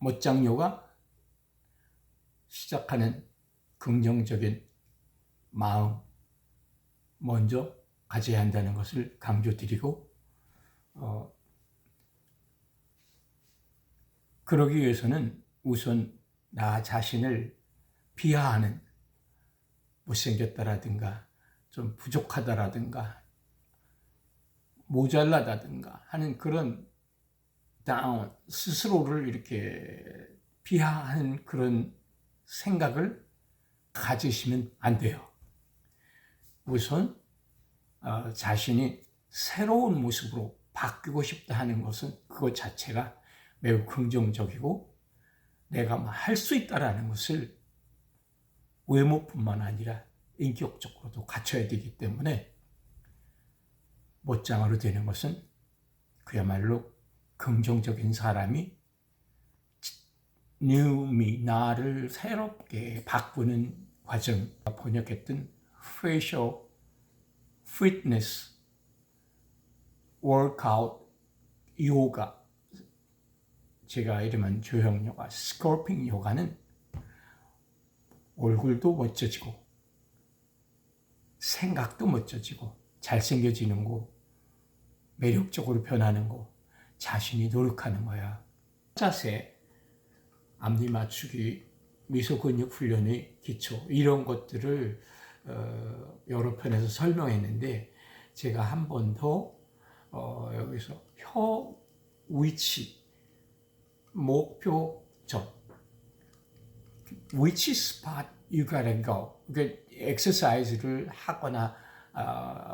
못장요가 시작하는 긍정적인 마음 먼저 가져야 한다는 것을 강조드리고, 그러기 위해서는 우선 나 자신을 비하하는, 못생겼다라든가 좀 부족하다라든가 모자라다든가 하는 그런 스스로를 이렇게 비하하는 그런 생각을 가지시면 안 돼요. 우선 자신이 새로운 모습으로 바뀌고 싶다 하는 것은 그것 자체가 매우 긍정적이고, 내가 할 수 있다라는 것을 외모뿐만 아니라 인격적으로도 갖춰야 되기 때문에, 못장으로 되는 것은 그야말로 긍정적인 사람이 new me, 나를 새롭게 바꾸는 과정. 번역했던 facial fitness workout 요가, 제가 이름은 조형 요가, 스컬핑 요가는 얼굴도 멋져지고 생각도 멋져지고 잘생겨지는 거, 매력적으로 변하는 거, 자신이 노력하는 거야. 자세, 앞니 맞추기, 미소 근육 훈련의 기초, 이런 것들을 여러 편에서 설명했는데, 제가 한 번 더 여기서 혀 위치, 목표점, which spot you gotta go. 그러니까 엑서사이즈를 하거나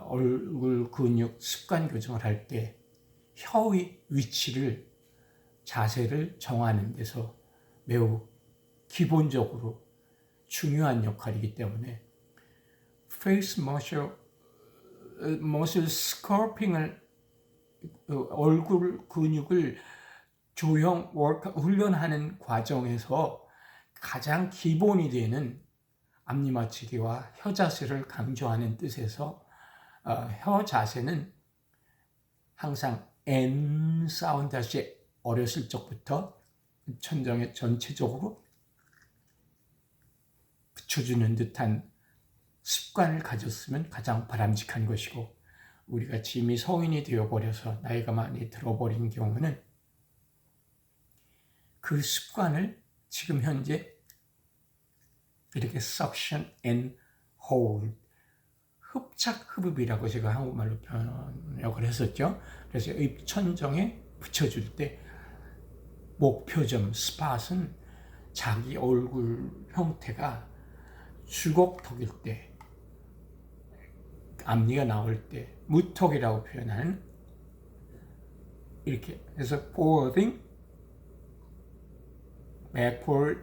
얼굴 근육 습관 교정을 할 때 혀의 위치를, 자세를 정하는 데서 매우 기본적으로 중요한 역할이기 때문에 face muscle sculpting을, 얼굴 근육을 조형 훈련하는 과정에서 가장 기본이 되는 앞니 맞추기와 혀 자세를 강조하는 뜻에서 혀 자세는 항상 N 사운드 다시 어렸을 적부터 천정에 전체적으로 붙여주는 듯한 습관을 가졌으면 가장 바람직한 것이고, 우리가 이미 성인이 되어버려서 나이가 많이 들어버린 경우는 그 습관을 지금 현재 이렇게 suction and hold, 흡착흡입이라고 제가 한국말로 번역을 했었죠. 그래서 입천정에 붙여줄 때 목표점, 스팟은 자기 얼굴 형태가 주걱턱일 때, 앞니가 나올 때 무턱이라고 표현하는, 이렇게 해서 forwarding, backward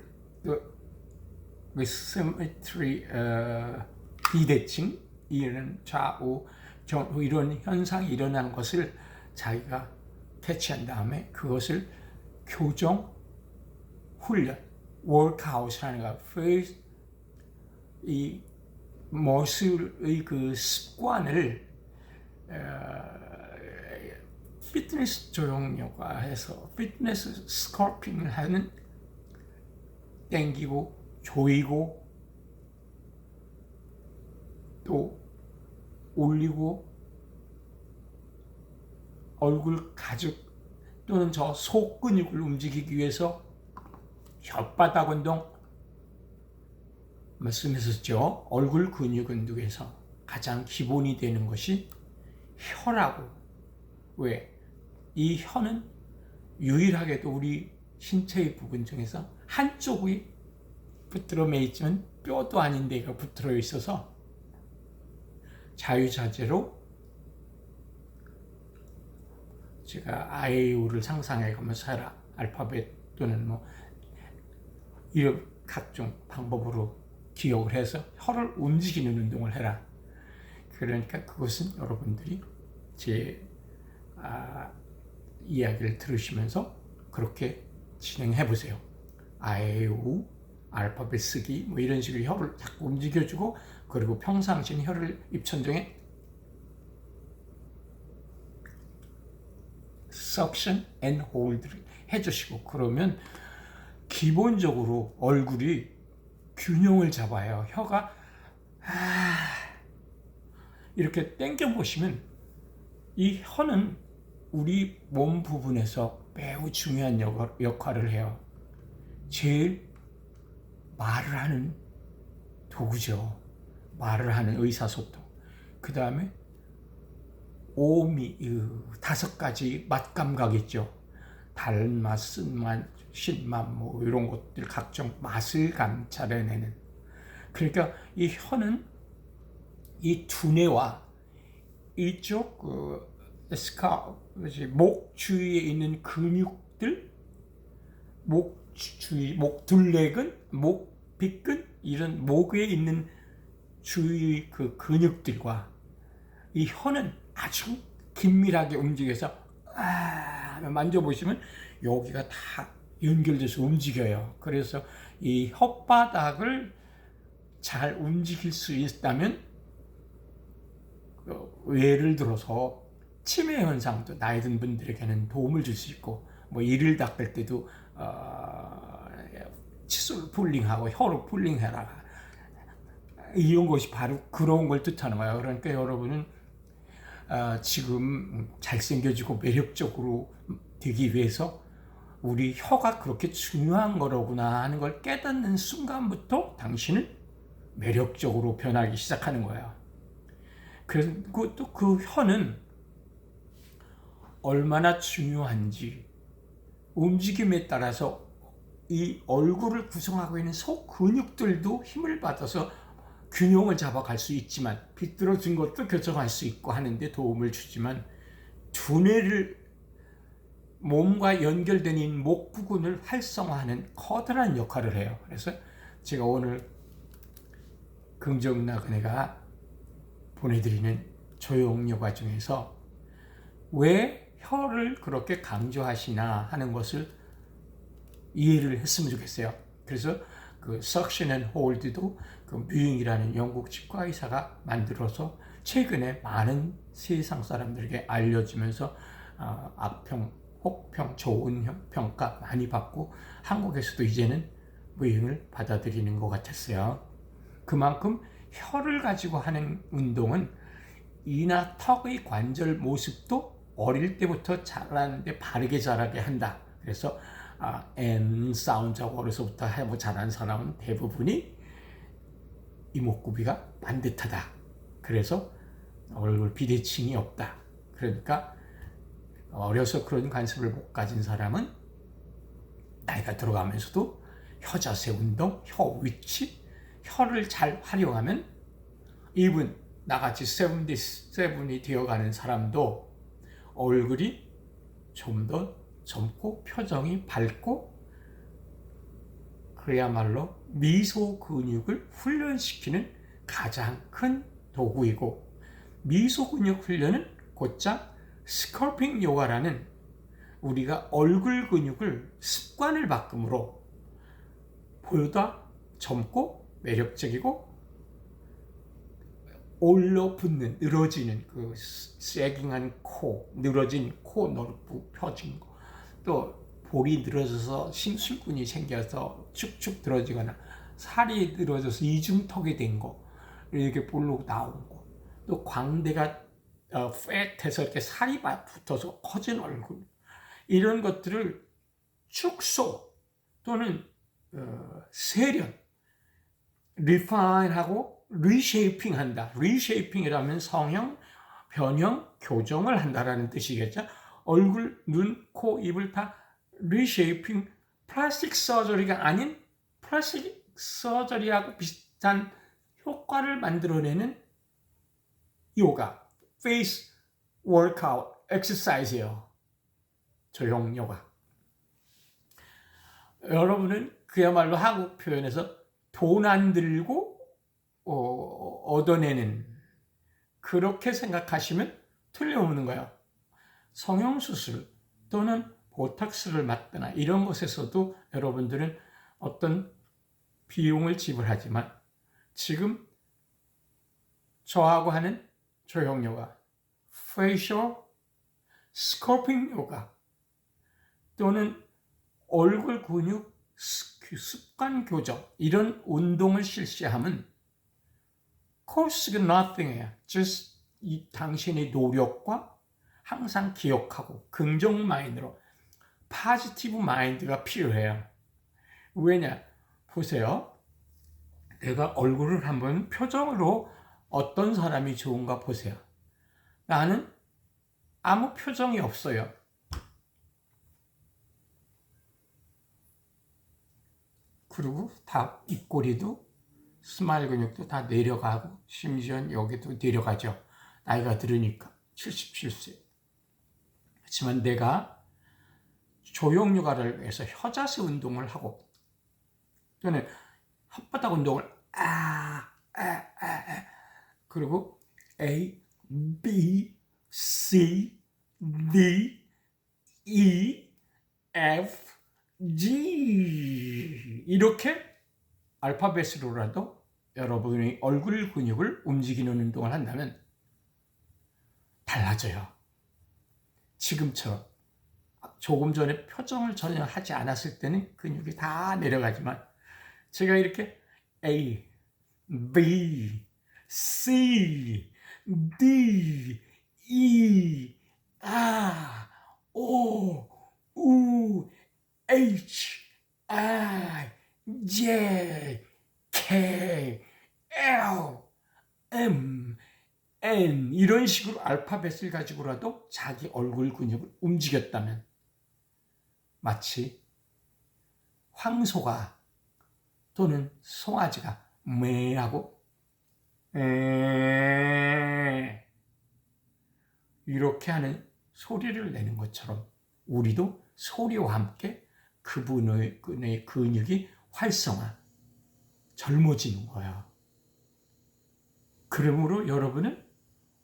with symmetry, 비대칭, 이런 좌우 전후 이런 현상이 일어난 것을 자기가 캐치한 다음에 그것을 교정 훈련, 워크아웃이라는 거, 이 머슬의 그 습관을 피트니스 조형 요가에서 피트니스 스컬핑을 하는, 당기고 조이고 또 올리고 얼굴 가죽 또는 저 속 근육을 움직이기 위해서 혓바닥 운동 말씀했었죠. 얼굴 근육 운동에서 가장 기본이 되는 것이 혀라고. 왜? 이 혀는 유일하게도 우리 신체의 부분 중에서 한쪽이 붙들어 매 있지만 뼈도 아닌 데가 붙들어 있어서 자유자재로, 제가 아이유를 상상해 가면서 해라, 알파벳 또는 뭐 이런 각종 방법으로 기억을 해서 혀를 움직이는 운동을 해라. 그러니까 그것은 여러분들이 제 이야기를 들으시면서 그렇게 진행해 보세요. 아이유 알파벳 쓰기 뭐 이런 식으로 혀를 자꾸 움직여주고, 그리고 평상시엔 혀를 입천정에 suction and hold 해주시고, 그러면 기본적으로 얼굴이 균형을 잡아요. 혀가 이렇게 당겨 보시면 이 혀는 우리 몸 부분에서 매우 중요한 역할을 해요. 제일 말을 하는 도구죠. 말을 하는 의사소통. 그 다음에 오미, 5가지 맛감각 있죠. 달맛, 쓴맛, 신맛, 뭐 이런 것들 각종 맛을 감찰해내는. 그러니까 이 혀는 이 두뇌와 이쪽 목 주위에 있는 근육들, 목 주위, 목 둘레근, 목 빗근 이런 목에 있는 주위 그 근육들과 이 혀는 아주 긴밀하게 움직여서 만져보시면 여기가 다 연결돼서 움직여요. 그래서 이 혓바닥을 잘 움직일 수 있다면 예를 들어서 치매 현상도 나이 든 분들에게는 도움을 줄 수 있고, 뭐 이를 닦을 때도 칫솔 풀링하고 혀로 풀링해라, 이런 것이 바로 그런 걸 뜻하는 거예요. 그러니까 여러분은 지금 잘생겨지고 매력적으로 되기 위해서 우리 혀가 그렇게 중요한 거로구나 하는 걸 깨닫는 순간부터 당신은 매력적으로 변하기 시작하는 거예요. 그리고 또 그 혀는 얼마나 중요한지 움직임에 따라서 이 얼굴을 구성하고 있는 속 근육들도 힘을 받아서 균형을 잡아갈 수 있지만, 비뚤어진 것도 교정할 수 있고 하는데 도움을 주지만, 두뇌를 몸과 연결된 이 목 부분을 활성화하는 커다란 역할을 해요. 그래서 제가 오늘 긍정나그네가 보내드리는 조용요가 중에서 왜 혀를 그렇게 강조하시나 하는 것을 이해를 했으면 좋겠어요. 그래서 그 Suction and Hold도 그 뮤잉이라는 영국 치과 의사가 만들어서 최근에 많은 세상 사람들에게 알려지면서 악평, 혹평, 좋은 평가 많이 받고 한국에서도 이제는 뮤잉을 받아들이는 것 같았어요. 그만큼 혀를 가지고 하는 운동은 이나 턱의 관절 모습도 어릴 때부터 자라는데 바르게 자라게 한다. 그래서 N 사운드하고 어려서부터 해보 자란 사람은 대부분이 이목구비가 반듯하다. 그래서 얼굴 비대칭이 없다. 그러니까 어려서 그런 관습을 못 가진 사람은 나이가 들어가면서도 혀 자세 운동, 혀 위치, 혀를 잘 활용하면 이분 나같이 77이 되어가는 사람도 얼굴이 좀 더 젊고 표정이 밝고, 그야말로 미소 근육을 훈련시키는 가장 큰 도구이고, 미소 근육 훈련은 곧장 스컬핑 요가라는 우리가 얼굴 근육을 습관을 바꿈으로 보다 젊고 매력적이고 올라붙는, 늘어지는 그 세깅한 코, 늘어진 코 넓고 펴진 거, 또 볼이 늘어져서 심술근이 생겨서 축축 늘어지거나 살이 늘어져서 이중턱이 된 거, 이렇게 볼록 나온 거, 또 광대가 패트해서 이렇게 살이 붙어서 커진 얼굴, 이런 것들을 축소 또는 세련, 리파인하고 리쉐이핑 한다. 리쉐이핑이라면 성형, 변형, 교정을 한다라는 뜻이겠죠. 얼굴, 눈, 코, 입을 다 리쉐이핑, 플라스틱 서저리가 아닌 플라스틱 서저리하고 비슷한 효과를 만들어내는 요가, 페이스 워크아웃 엑서사이즈예요. 조형 요가. 여러분은 그야말로 한국 표현에서 돈 안 들고 얻어내는, 그렇게 생각하시면 틀림없는 거예요. 성형수술 또는 보톡스를 맞거나 이런 것에서도 여러분들은 어떤 비용을 지불하지만, 지금 저하고 하는 조형 요가, 페이셜 스컬핑 요가 또는 얼굴 근육 그 습관 교정, 이런 운동을 실시하면 cost nothing이에요. just 이 당신의 노력과 항상 기억하고 긍정 마인드로, 포지티브 마인드가 필요해요. 왜냐? 보세요. 내가 얼굴을 한번 표정으로 어떤 사람이 좋은가 보세요. 나는 아무 표정이 없어요. 그리고 다 입꼬리도 스마일 근육도 다 내려가고 심지어 여기도 내려가죠. 나이가 들으니까 77세. 하지만 내가 조형요가를 위해서 혀자세 운동을 하고 또는 혓바닥 운동을 그리고 A, B, C, D, E, F, G 이렇게 알파벳으로라도 여러분의 얼굴 근육을 움직이는 운동을 한다면 달라져요. 지금처럼 조금 전에 표정을 전혀 하지 않았을 때는 근육이 다 내려가지만 제가 이렇게 A, B, C, D, E, R, O, U, H, I, J, K, L, M, N 이런 식으로 알파벳을 가지고라도 자기 얼굴 근육을 움직였다면 마치 황소가 또는 송아지가 매하고 이렇게 하는 소리를 내는 것처럼 우리도 소리와 함께 그분의 근육이 활성화, 젊어지는 거야. 그러므로 여러분은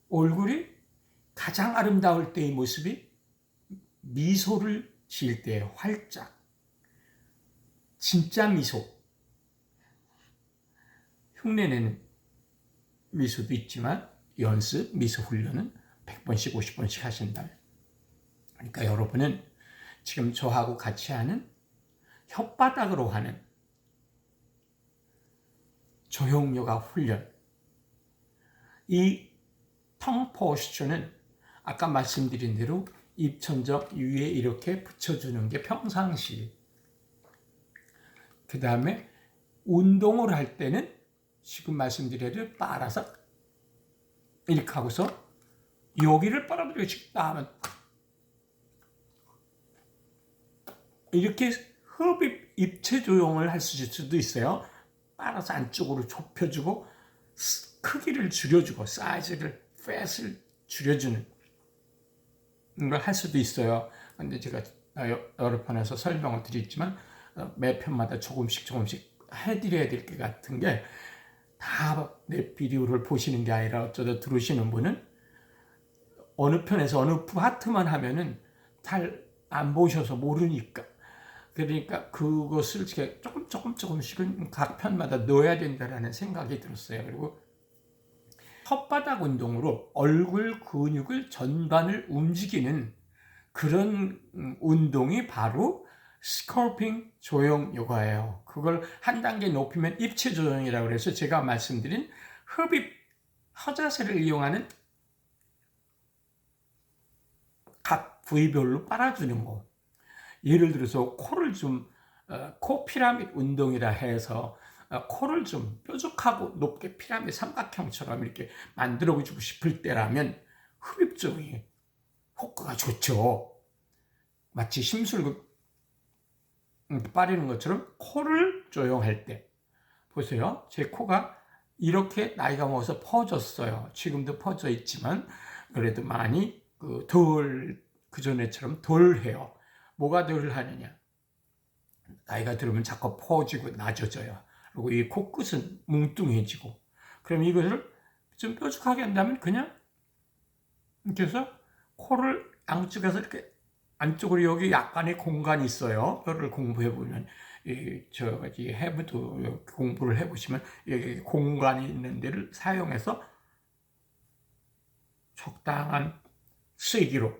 얼굴이 가장 아름다울 때의 모습이 미소를 지을 때 활짝, 진짜 미소, 흉내내는 미소도 있지만 연습, 미소 훈련은 100번씩 50번씩 하신다면, 그러니까 여러분은 지금 저하고 같이 하는 혓바닥으로 하는 조형요가 훈련, 이 텅 포스처는 아까 말씀드린 대로 입천적 위에 이렇게 붙여주는 게 평상시. 그 다음에 운동을 할 때는 지금 말씀드린 대로 빨아서 이렇게 하고서 여기를 빨아들이고 싶다 하면 이렇게 흡입 입체 조형을 할 수도 있어요. 빨아서 안쪽으로 좁혀주고 크기를 줄여주고 사이즈를, 팻을 줄여주는 걸 할 수도 있어요. 근데 제가 여러 편에서 설명을 드렸지만 매 편마다 조금씩 해드려야 될 것 같은 게 다 내 비디오를 보시는 게 아니라 어쩌다 들으시는 분은 어느 편에서 어느 파트만 하면은 잘 안 보셔서 모르니까, 그러니까 그것을 조금씩은 각 편마다 넣어야 된다라는 생각이 들었어요. 그리고 혓바닥 운동으로 얼굴 근육을 전반을 움직이는 그런 운동이 바로 스컬핑 조형 요가예요. 그걸 한 단계 높이면 입체 조형이라고 그래서 제가 말씀드린 흡입, 혀자세를 이용하는 각 부위별로 빨아주는 거. 예를 들어서 코를 좀 코 피라미드 운동이라 해서 코를 좀 뾰족하고 높게 피라미드 삼각형처럼 이렇게 만들어주고 싶을 때라면 흡입조형이 효과가 좋죠. 마치 심술을 빠르는 것처럼 코를 조형할 때 보세요. 제 코가 이렇게 나이가 먹어서 퍼졌어요. 지금도 퍼져 있지만 그래도 많이 그전에처럼 덜 해요. 뭐가 덜 하느냐? 나이가 들으면 자꾸 퍼지고 낮아져요. 그리고 이 코끝은 뭉뚱해지고. 그럼 이것을 좀 뾰족하게 한다면 그냥 이렇게 해서 코를 양쪽에서 이렇게 안쪽으로 여기 약간의 공간이 있어요. 뼈를 공부해보면, 해부도 공부를 해보시면 여기 공간이 있는 데를 사용해서 적당한 세기로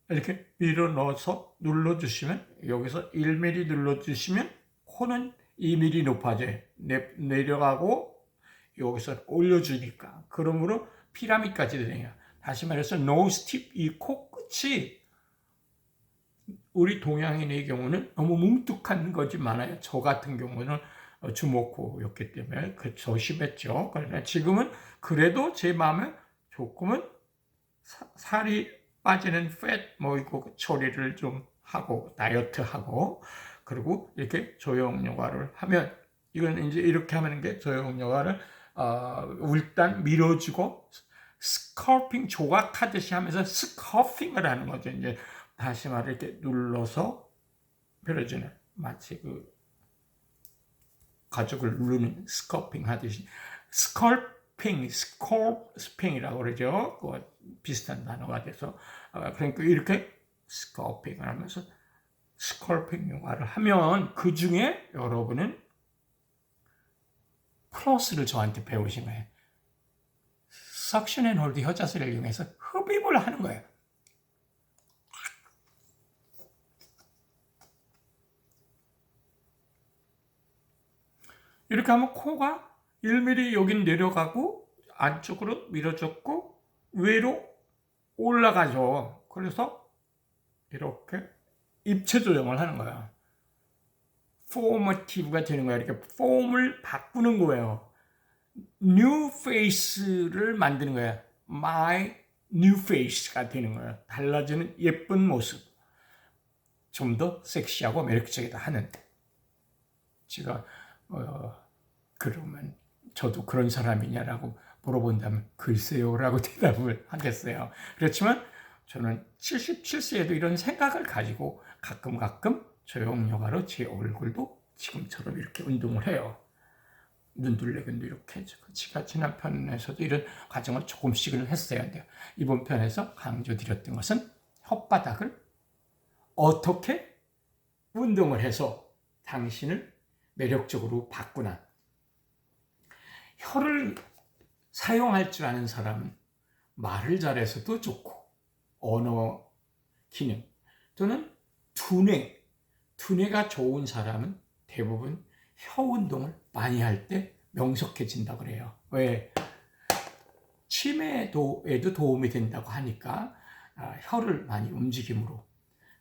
이렇게 밀어 넣어서 눌러주시면, 여기서 1mm 눌러주시면 코는 2mm 높아져요. 내려가고 여기서 올려주니까. 그러므로 피라미드까지 되네요. 다시 말해서 노즈 팁, 이 코끝이 우리 동양인의 경우는 너무 뭉툭한 것이 많아요. 저 같은 경우는 주먹코였기 때문에 조심했죠. 그러나 지금은 그래도 제 마음에 조금은 살이 빠지는 팻 이거 처리를 좀 하고 다이어트하고 그리고 이렇게 조형 요가를 하면 이건 이제 이렇게 하는 게 조형 요가를 일단 밀어주고 스컬핑 조각하듯이 하면서 스커핑을 하는 거죠. 이제 다시 말해 이렇게 눌러서 펴려주는 마치 그 가죽을 누르는 스커핑 하듯이 스컬핑이라고 그러죠. 비슷한 단어가 돼서 그러니까 이렇게 스컬핑을 하면서 스컬핑 요가를 하면 그 중에 여러분은 플러스를 저한테 배우신 거예요. 석션 앤 홀드 혀자세를 이용해서 흡입을 하는 거예요. 이렇게 하면 코가 1mm 여긴 내려가고 안쪽으로 밀어줬고 위로 올라가죠. 그래서 이렇게 입체 조정을 하는 거야. 포머티브가 되는 거야. 이렇게 폼을 바꾸는 거예요. new face를 만드는 거야. my new face가 되는 거야. 달라지는 예쁜 모습. 좀 더 섹시하고 매력적이다 하는. 제가 그러면 저도 그런 사람이냐라고 물어본다면 글쎄요라고 대답을 하겠어요. 그렇지만 저는 77세에도 이런 생각을 가지고 가끔 조형 요가로 제 얼굴도 지금처럼 이렇게 운동을 해요. 눈둘레근도 이렇게 제가 지난 편에서도 이런 과정을 조금씩은 했어야 돼요. 이번 편에서 강조드렸던 것은 혓바닥을 어떻게 운동을 해서 당신을 매력적으로 바꾸나. 혀를 사용할 줄 아는 사람은 말을 잘해서도 좋고 언어 기능 또는 두뇌가 좋은 사람은 대부분 혀 운동을 많이 할 때 명석해진다고 그래요. 왜? 치매에도 도움이 된다고 하니까 혀를 많이 움직임으로.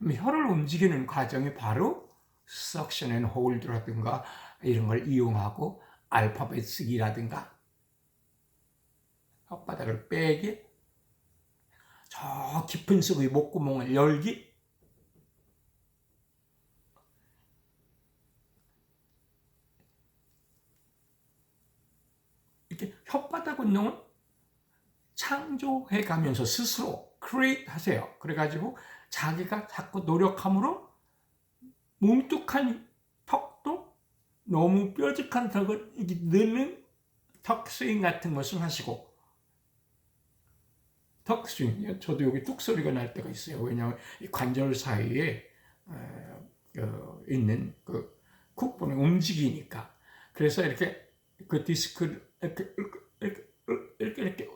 혀를 움직이는 과정이 바로 석션 앤 홀드라든가 이런 걸 이용하고 알파벳 쓰기라든가 혓바닥을 빼기, 저 깊은 속의 목구멍을 열기, 이렇게 혓바닥 운동은 창조해 가면서 스스로 크리에이트 하세요. 그래가지고 자기가 자꾸 노력함으로 뭉툭한 턱도 너무 뾰족한 턱을 넣는 턱 스윙 같은 것을 하시고, 턱 스윙, 저도 여기 뚝 소리가 날 때가 있어요. 왜냐하면 이 관절 사이에 있는 그 쿡본이 움직이니까. 그래서 이렇게 그 디스크를 이렇게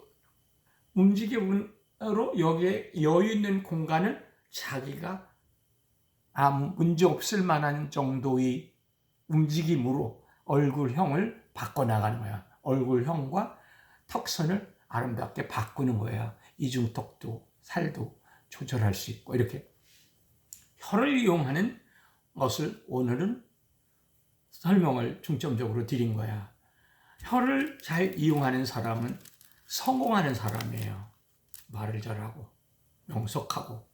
움직임으로 여기에 여유 있는 공간을 자기가 아무 문제 없을 만한 정도의 움직임으로 얼굴형을 바꿔나가는 거야. 얼굴형과 턱선을 아름답게 바꾸는 거예요. 이중턱도 살도 조절할 수 있고 이렇게 혀를 이용하는 것을 오늘은 설명을 중점적으로 드린 거야. 혀를 잘 이용하는 사람은 성공하는 사람이에요. 말을 잘하고 명석하고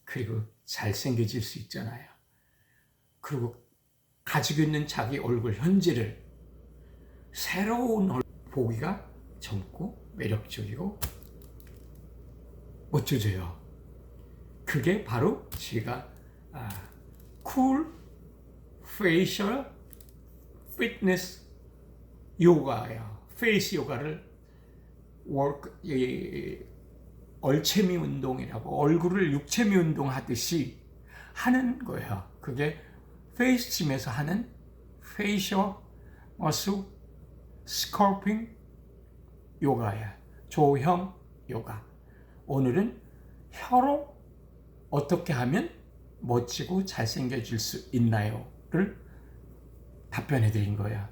그리고 잘생겨질 수 있잖아요. 그리고 가지고 있는 자기 얼굴 현재를 새로운 얼굴 보기가 젊고 매력적이고 멋져져요. 그게 바로 제가 쿨 페이셜 피트니스 요가예요. 페이스 요가를 얼체미 운동이라고 얼굴을 육체미 운동하듯이 하는 거예요. 그게 페이스짐에서 하는 페이셜 머슬 스컬핑 요가예요. 조형 요가. 오늘은 혀로 어떻게 하면 멋지고 잘생겨질 수 있나요?를 답변해 드린 거야.